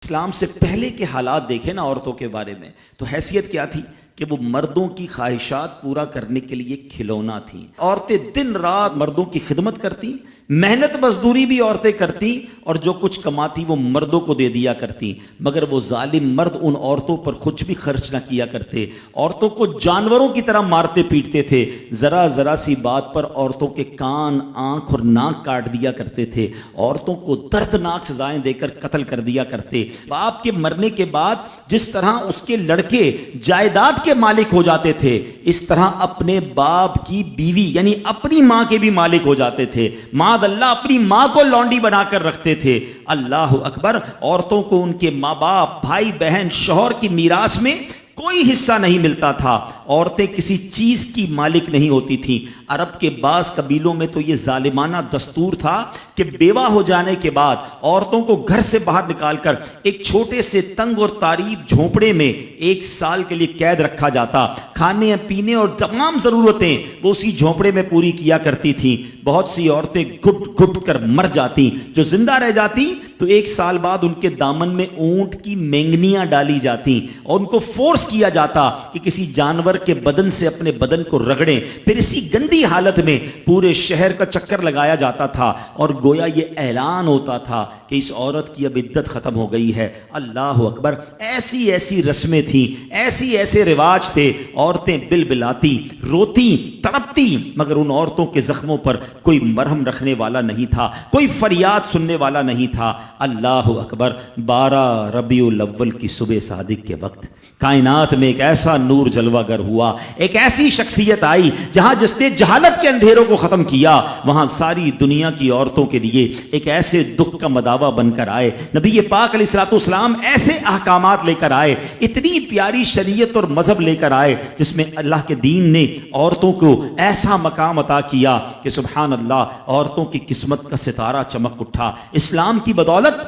اسلام سے پہلے کے حالات دیکھیں نا عورتوں کے بارے میں، تو حیثیت کیا تھی کہ وہ مردوں کی خواہشات پورا کرنے کے لیے کھلونا تھیں۔ عورتیں دن رات مردوں کی خدمت کرتی، محنت مزدوری بھی عورتیں کرتی، اور جو کچھ کماتی وہ مردوں کو دے دیا کرتی، مگر وہ ظالم مرد ان عورتوں پر کچھ بھی خرچ نہ کیا کرتے، عورتوں کو جانوروں کی طرح مارتے پیٹتے تھے، ذرا ذرا سی بات پر عورتوں کے کان، آنکھ اور ناک کاٹ دیا کرتے تھے، عورتوں کو دردناک سزائیں دے کر قتل کر دیا کرتے۔ باپ کے مرنے کے بعد جس طرح اس کے لڑکے جائیداد کے مالک ہو جاتے تھے، اس طرح اپنے باپ کی بیوی یعنی اپنی ماں کے بھی مالک ہو جاتے تھے۔ معاذ اللہ اپنی ماں کو لونڈی بنا کر رکھتے تھے۔ اللہ اکبر۔ عورتوں کو ان کے ماں باپ، بھائی بہن، شوہر کی میراث میں کوئی حصہ نہیں ملتا تھا۔ عورتیں کسی چیز کی مالک نہیں ہوتی تھیں۔ عرب کے بعض قبیلوں میں تو یہ ظالمانہ دستور تھا کہ بیوہ ہو جانے کے بعد عورتوں کو گھر سے باہر نکال کر ایک چھوٹے سے تنگ اور تاریب جھونپڑے میں 1 سال کے لیے قید رکھا جاتا۔ کھانے پینے اور تمام ضرورتیں وہ اسی جھونپڑے میں پوری کیا کرتی تھیں۔ بہت سی عورتیں گھٹ گھٹ کر مر جاتی، جو زندہ رہ جاتی تو 1 سال بعد ان کے دامن میں اونٹ کی مینگنیاں ڈالی جاتی اور ان کو فورس کیا جاتا کہ کسی جانور کے بدن سے اپنے بدن کو رگڑیں، پھر اسی گندی حالت میں پورے شہر کا چکر لگایا جاتا تھا اور گویا یہ اعلان ہوتا تھا کہ اس عورت کی اب عدت ختم ہو گئی ہے۔ اللہ اکبر۔ ایسی ایسی رسمیں تھیں، ایسے رواج تھے۔ عورتیں بلبلاتی، روتی، تڑپتی، مگر ان عورتوں کے زخموں پر کوئی مرہم رکھنے والا نہیں تھا، کوئی فریاد سننے والا نہیں تھا۔ اللہ اکبر۔ 12 ربیع الاول کی صبح صادق کے وقت کائنات میں ایک ایسا نور جلوہ گر ہوا، ایک ایسی شخصیت آئی جہاں جس نے جہالت کے اندھیروں کو ختم کیا، وہاں ساری دنیا کی عورتوں کے لیے ایک ایسے دکھ کا مداوا بن کر آئے۔ نبی پاک علیہ الصلوۃ والسلام ایسے احکامات لے کر آئے، اتنی پیاری شریعت اور مذہب لے کر آئے جس میں اللہ کے دین نے عورتوں کو ایسا مقام عطا کیا کہ سبحان اللہ، عورتوں کی قسمت کا ستارہ چمک اٹھا۔ اسلام کی بدولت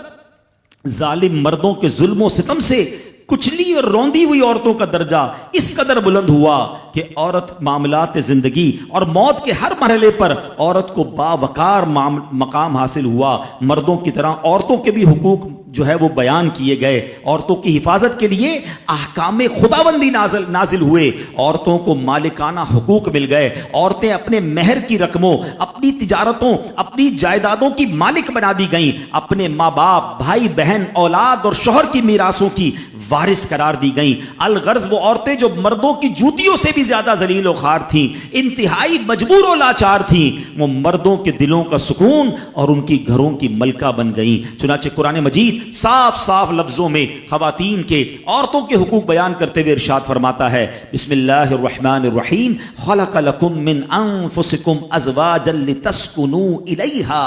ظالم مردوں کے ظلم و ستم سے کچلی اور روندی ہوئی عورتوں کا درجہ اس قدر بلند ہوا کہ عورت معاملات زندگی اور موت کے ہر مرحلے پر عورت کو باوقار مقام حاصل ہوا۔ مردوں کی طرح عورتوں کے بھی حقوق جو ہے وہ بیان کیے گئے، عورتوں کی حفاظت کے لیے احکام خداوندی نازل ہوئے، عورتوں کو مالکانہ حقوق مل گئے، عورتیں اپنے مہر کی رقموں، اپنی تجارتوں، اپنی جائیدادوں کی مالک بنا دی گئیں، اپنے ماں باپ، بھائی بہن، اولاد اور شوہر کی میراثوں کی وارث قرار دی گئیں۔ الغرض وہ عورتیں جو مردوں کی جوتیوں سے بھی زیادہ ذلیل و خوار تھیں، انتہائی مجبور و لاچار تھیں، وہ مردوں کے دلوں کا سکون اور ان کی گھروں کی ملکہ بن گئیں۔ چنانچہ قرآن مجید صاف لفظوں میں خواتین کے، عورتوں کے حقوق بیان کرتے ہوئے ارشاد فرماتا ہے، بسم اللہ الرحمن الرحیم، خلق لکم من انفسکم ازواجا لتسکنوا الیہا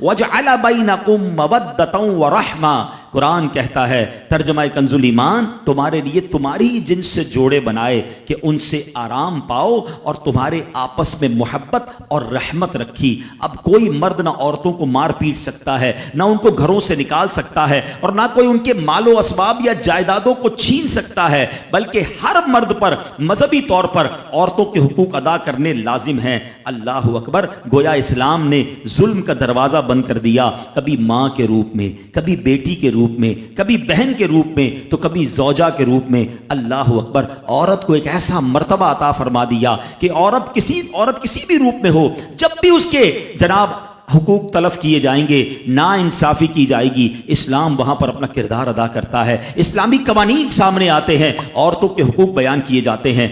وجعل بینکم مودۃ ورحمہ۔ قرآن کہتا ہے، ترجمہ کنز الایمان، تمہارے لیے تمہاری جنس سے جوڑے بنائے کہ ان سے آرام پاؤ اور تمہارے آپس میں محبت اور رحمت رکھی۔ اب کوئی مرد نہ عورتوں کو مار پیٹ سکتا ہے، نہ ان کو گھروں سے نکال سکتا ہے، اور نہ کوئی ان کے مال و اسباب یا جائیدادوں کو چھین سکتا ہے، بلکہ ہر مرد پر مذہبی طور پر عورتوں کے حقوق ادا کرنے لازم ہیں۔ اللہ اکبر۔ گویا اسلام نے ظلم کا دروازہ بند کر دیا، کبھی ماں کے روپ میں، کبھی بیٹی کے روپ میں، کبھی بہن کے روپ میں، تو کبھی زوجہ کے روپ میں۔ اللہ اکبر۔ عورت کو ایک ایسا مرتبہ عطا فرما دیا کہ عورت کسی بھی روپ میں ہو، جب بھی اس کے جناب حقوق تلف کیے جائیں گے، نا انصافی کی جائے گی، اسلام وہاں پر اپنا کردار ادا کرتا ہے۔ اسلامی قوانین سامنے آتے ہیں، عورتوں کے حقوق بیان کیے جاتے ہیں۔